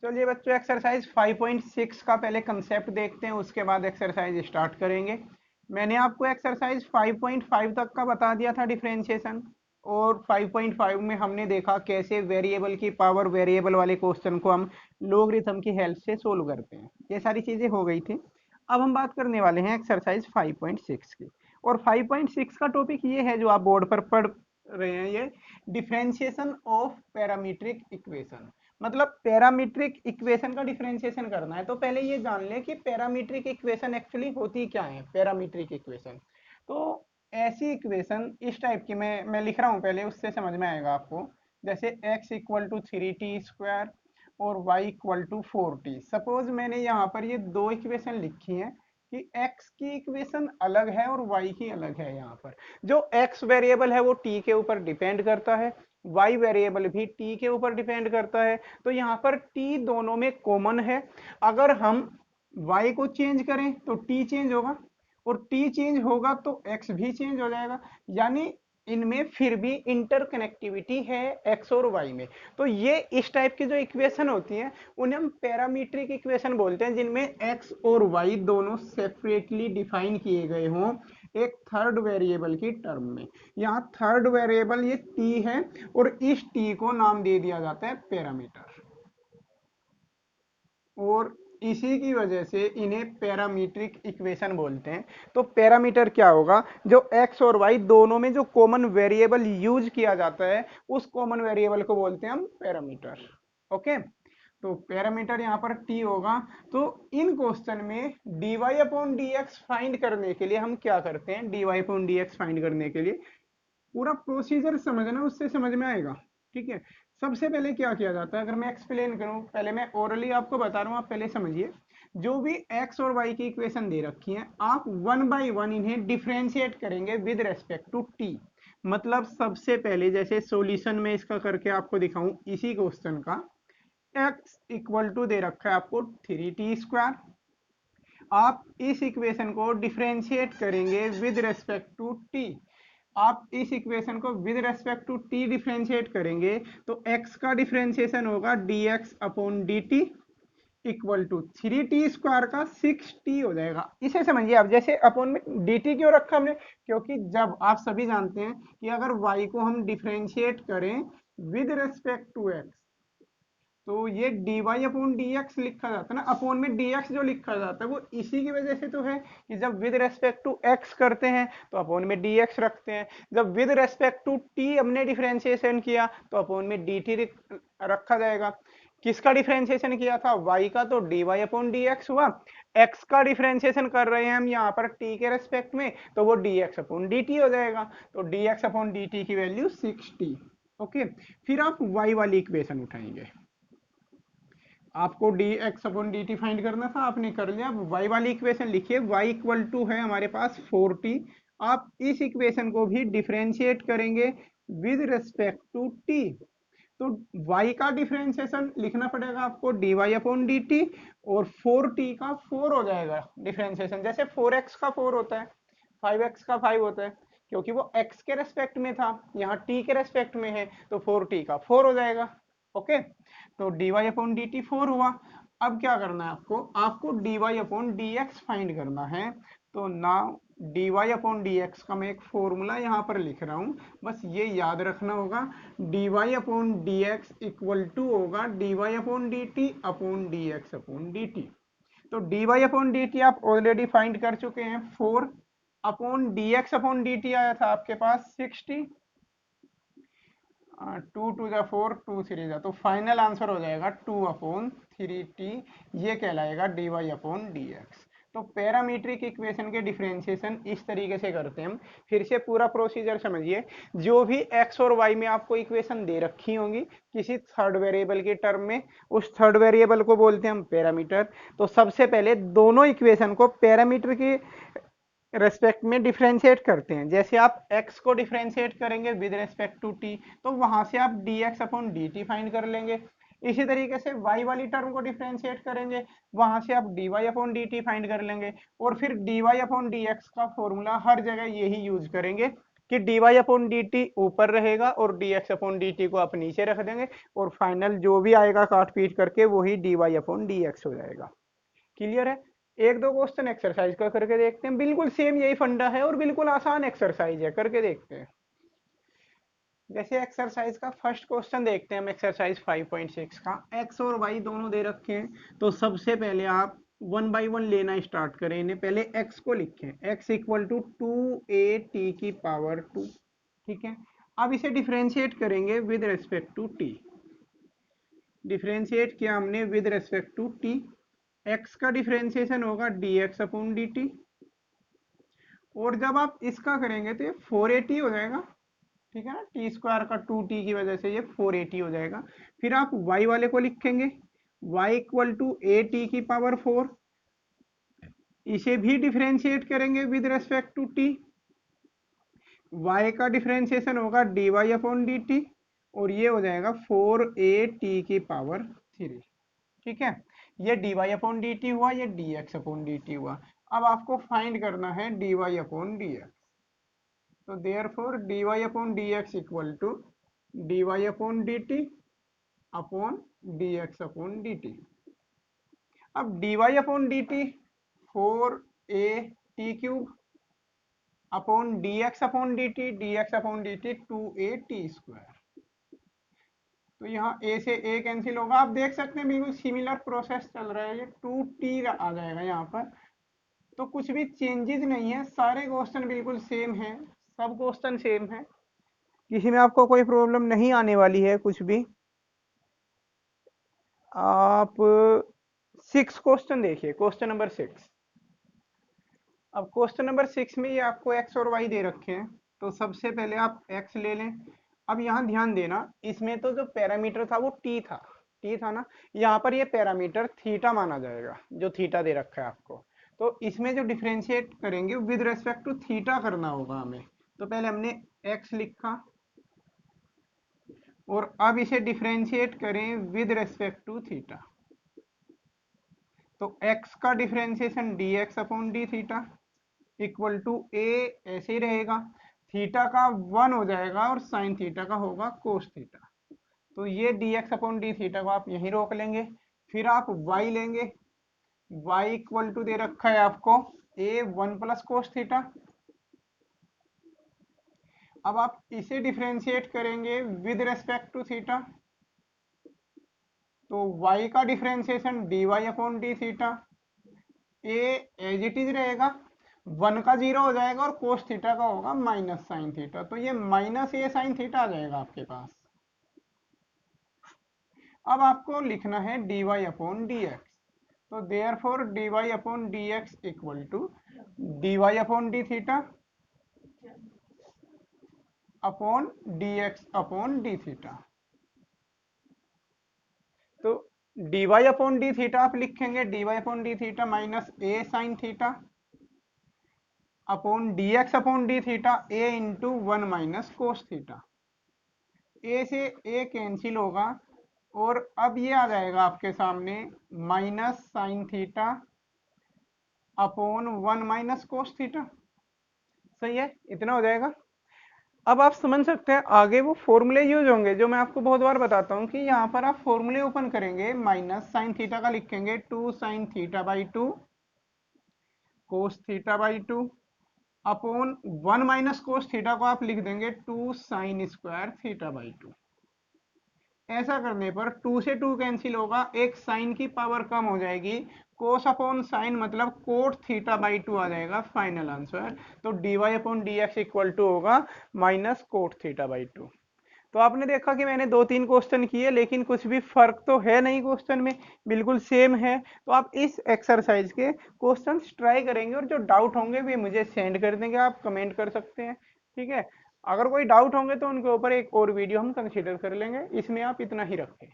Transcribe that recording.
चलिए बच्चों, एक्सरसाइज 5.6 का पहले कंसेप्ट देखते हैं, उसके बाद एक्सरसाइज स्टार्ट करेंगे। मैंने आपको एक्सरसाइज 5.5 तक का बता दिया था डिफरेंशिएशन, और 5.5 में हमने देखा कैसे वेरिएबल की पावर वेरिएबल वाले क्वेश्चन को हम लोगरिथम की हेल्प से सोल्व करते हैं। ये सारी चीजें हो गई थी। अब हम बात करने वाले हैं एक्सरसाइज 5.6 की। और 5.6 का टॉपिक ये है जो आप बोर्ड पर पढ़ रहे हैं, ये डिफरेंशिएशन ऑफ पैरामीट्रिक इक्वेशन। मतलब पैरामीट्रिक इक्वेशन का डिफरेंशिएशन करना है। तो पहले ये जान ले कि पैरामीट्रिक इक्वेशन एक्चुअली होती क्या है। पैरामीट्रिक इक्वेशन तो ऐसी इक्वेशन इस टाइप की, मैं लिख रहा हूँ पहले, उससे समझ में आएगा आपको। जैसे x इक्वल टू 3t² और y equal to 4t। Suppose मैंने यहाँ पर ये दो इक्वेशन लिखी हैं कि x की इक्वेशन अलग है और y की अलग है। यहाँ पर जो x वेरिएबल है वो t के ऊपर डिपेंड करता है, y वेरिएबल भी t के ऊपर डिपेंड करता है। तो यहाँ पर t दोनों में कॉमन है। अगर हम y को चेंज करें तो t चेंज होगा, और t चेंज होगा तो x भी चेंज हो जाएगा। यानी इनमें फिर भी इंटरकनेक्टिविटी है x और y में। तो ये इस टाइप की जो इक्वेशन होती हैं उन्हें हम पैरामीट्रिक इक्वेशन बोलते हैं, जिनमें x और y दोनों सेपरेटली डिफाइन किए गए हों एक थर्ड वेरिएबल की टर्म में। यहाँ थर्ड वेरिएबल ये t है, और इस t को नाम दे दिया जाता है पैरामीटर। और इसी की वजह से इन्हें पैरामीट्रिक इक्वेशन बोलते हैं। तो पैरामीटर क्या होगा? जो x और y दोनों में जो कॉमन वेरिएबल यूज किया जाता है, उस कॉमन वेरिएबल को बोलते हैं हम पैरामीटर। ओके, तो पैरामीटर यहाँ पर t होगा। तो इन क्वेश्चन में dy अपॉन dx फाइंड करने के लिए हम क्या करते हैं? dy अपॉन dx फाइंड करने के लिए पूरा प्रोसीजर समझना, उससे समझ में आएगा। ठीक है, सबसे पहले क्या किया जाता है, अगर मैं एक्सप्लेन करूं, पहले मैं ओरली आपको बता रहा हूं, आप पहले समझिए। जो भी x और y की इक्वेशन दे रखी है, आप वन बाय वन इन्हें डिफरेंशिएट करेंगे विद रेस्पेक्ट टू t। मतलब सबसे पहले जैसे सॉल्यूशन में इसका करके आपको दिखाऊं, इसी क्वेश्चन का x इक्वल टू दे रखा है आपको 3t²। आप इस इक्वेशन को डिफरेंशिएट करेंगे विद रेस्पेक्ट टू t। आप इस इक्वेशन को with respect to t differentiate करेंगे तो x का डिफरेंशिएशन होगा dx upon dt equal to 3t² का 6t हो जाएगा। इसे समझिए आप, जैसे अपॉन में dt क्यों रखा हमने? क्योंकि जब आप सभी जानते हैं कि अगर y को हम डिफरेंशिएट करें विद रेस्पेक्ट टू x, तो ये dy अपॉन dx लिखा जाता है ना। अपॉन में dx जो लिखा जाता है वो इसी की वजह से तो है कि जब विद रेस्पेक्ट टू x करते हैं तो अपॉन में dx रखते हैं। जब विद रेस्पेक्ट टू t हमने डिफरेंशिएशन किया तो अपॉन में dt रखा जाएगा। किसका डिफरेंशिएशन किया था? y का, तो dy अपॉन dx हुआ। x का डिफरेंशिएशन कर रहे हैं हम यहाँ पर t के रेस्पेक्ट में, तो वो dx अपॉन dt हो जाएगा। तो dx अपॉन dt की वैल्यू 6t। ओके, फिर आप y वाली इक्वेशन उठाएंगे। आपको dx अपॉन dt फाइंड करना था, आपने कर लिया। अब y वाली इक्वेशन लिखिए। y इक्वल टू है हमारे पास 4t। आप इस इक्वेशन को भी डिफरेंशिएट करेंगे विद रेस्पेक्ट टू t। तो y का डिफरेंशिएशन लिखना पड़ेगा आपको dy अपॉन dt, और 4t का 4 हो जाएगा डिफरेंशिएशन। जैसे 4x का 4 होता है, 5x का 5 होता है, क्योंकि वो x के रेस्पेक्ट में था, यहाँ t के रेस्पेक्ट में है, तो 4t का 4 हो जाएगा। ओके, तो dy अपॉन dt 4 हुआ। अब क्या करना है आपको? आपको dy अपॉन dx फाइंड करना है। तो नाउ dy अपॉन dx का मैं एक फॉर्मूला यहाँ पर लिख रहा हूँ, बस ये याद रखना होगा। dy upon dx equal to होगा dy upon dt upon dx upon dt। तो dy अपॉन dt आप ऑलरेडी फाइंड कर चुके हैं, 4 अपॉन dx अपॉन dt आया था आपके पास 60। 2 टू जा 4, 2 3 जा, तो फाइनल आंसर हो जाएगा 2 अपॉन 3t। ये कहलाएगा dy अपॉन dx। तो पैरामीट्रिक इक्वेशन के डिफरेंशिएशन इस तरीके से करते हैं हम। फिर से पूरा प्रोसीजर समझिए। जो भी x और y में आपको इक्वेशन दे रखी होंगी किसी थर्ड वेरिएबल के टर्म में, उस थर्ड वेरिएबल को बोलते हैं हम पैरामीटर। तो सबसे पहले दोनों इक्वेशन को पैरामीटर की रेस्पेक्ट में डिफरेंशिएट करते हैं। जैसे आप x को डिफरेंशिएट करेंगे विद रेस्पेक्ट टू t, तो वहां से आप dx अपॉन dt फाइंड कर लेंगे। इसी तरीके से y वाली टर्म को डिफरेंशिएट करेंगे, वहां से आप dy अपॉन dt फाइंड कर लेंगे। और फिर dy अपॉन dx का फॉर्मूला हर जगह यही यूज करेंगे कि d y upon d t ऊपर रहेगा और d x upon d t को आप नीचे रख देंगे और फाइनल जो भी आएगा काट पीट करके वही d y upon d x हो जाएगा। क्लियर है? एक दो क्वेश्चन एक्सरसाइज का करके देखते हैं, बिल्कुल सेम यही फंडा है और बिल्कुल आसान एक्सरसाइज है, करके देखते हैं। जैसे एक्सरसाइज का फर्स्ट क्वेश्चन देखते हैं हम, एक्सरसाइज 5.6 का। एक्स और वाई दोनों दे रखे हैं, तो सबसे पहले आप वन बाई वन लेना स्टार्ट करें इन्हें। पहले एक्स को लिखें, x equal to 2a t की पावर 2, ठीक है। अब इसे डिफ्रेंशिएट करेंगे with respect to t. Differentiate किया हमने with respect to t, x का डिफ्रेंशिएशन होगा d x upon d t, और जब आप इसका करेंगे तो ये 4a t हो जाएगा, ठीक है ना। टी स्क्वायर का 2t की वजह से ये 4a t हो जाएगा। फिर आप y वाले को लिखेंगे, y equal to a t की पावर 4, इसे भी डिफ्रेंशिएट करेंगे with respect to t, y का डिफ्रेंशिएशन होगा dy अपॉन dt, और ये हो जाएगा 4a t की पावर 3, ठीक है। ये dy अपॉन dt हुआ, ये dx अपॉन dt हुआ। अब आपको फाइंड करना है dy अपॉन dx, तो therefore dy upon dx equal to dy upon dt upon dx upon dt। अब dy upon dt 4a t³ upon dx upon dt, dx upon dt 2a t²। तो यहाँ a से a cancel होगा, आप देख सकते हैं बिल्कुल सिमिलर प्रोसेस चल रहा है, ये 2t आ जाएगा यहाँ पर। तो कुछ भी चेंजेस नहीं है, सारे क्वेश्चन बिल्कुल सेम है, सब क्वेश्चन सेम है, किसी में आपको कोई प्रॉब्लम नहीं आने वाली है कुछ भी। आप 6 क्वेश्चन देखिए, क्वेश्चन नंबर 6। अब क्वेश्चन नंबर 6 में ये आपको एक्स और वाई दे रखे हैं, तो सबसे पहले आप एक्स ले लें। अब यहाँ ध्यान देना, इसमें तो जो पैरामीटर था वो टी था ना, यहाँ पर ये पैरामीटर थीटा माना जाएगा, जो थीटा दे रखा है आपको। तो इसमें जो डिफ्रेंशिएट करेंगे विद रेस्पेक्ट टू थीटा करना होगा हमें। तो पहले हमने एक्स लिखा और अब इसे डिफ्रेंशिएट करें विद रेस्पेक्ट टू थीटा, तो x का differentiation dx upon d theta equal to a ऐसे ही रहेगा, थीटा का 1 हो जाएगा और साइन थीटा का होगा कोस थीटा, तो ये dx अपॉन डी थीटा को आप यहीं रोक लेंगे। फिर आप y लेंगे, y इक्वल टू दे रखा है आपको a 1 प्लस कोस थीटा। अब आप इसे डिफ्रेंशिएट करेंगे विद रेस्पेक्ट टू थीटा, तो y का differentiation dy upon d theta, a as it is रहेगा, 1 का 0 हो जाएगा और कोस थीटा का होगा माइनस साइन थीटा, तो ये माइनस a साइन थीटा आ जाएगा आपके पास। अब आपको लिखना है dy अपॉन डी एक्स, तो therefore dy upon d x equal to dy upon d theta upon dx upon d theta. तो dy अपॉन डी थीटा आप लिखेंगे dy upon d theta minus a sine theta upon dx upon d theta a into 1 minus cos theta. a से a cancel होगा और अब ये आ जाएगा आपके सामने minus sign theta upon 1 minus cos theta. सही है, इतना हो जाएगा। अब आप समझ सकते हैं आगे वो फॉर्मूले यूज होंगे जो मैं आपको बहुत बार बताता हूँ कि यहाँ पर आप फॉर्मूले ओपन करेंगे, माइनस साइन थीटा का लिखेंगे 2 sine theta by 2 cos theta by 2 upon 1 minus cos theta को आप लिख देंगे 2 साइन स्क्वायर थीटा बाई 2। ऐसा करने पर 2 से 2 कैंसिल होगा, एक साइन की पावर कम हो जाएगी, कोस अपॉन साइन मतलब कोट थीटा बाई 2 आ जाएगा फाइनल आंसर। तो dy upon d x equal to होगा माइनस कोट थीटा बाई 2। तो आपने देखा कि मैंने 2-3 क्वेश्चन किए लेकिन कुछ भी फर्क तो है नहीं क्वेश्चन में, बिल्कुल सेम है। तो आप इस एक्सरसाइज के क्वेश्चन ट्राई करेंगे और जो डाउट होंगे वे मुझे सेंड कर देंगे, आप कमेंट कर सकते हैं, ठीक है। अगर कोई डाउट होंगे तो उनके ऊपर एक और वीडियो हम कंसीडर कर लेंगे, इसमें आप इतना ही रखें।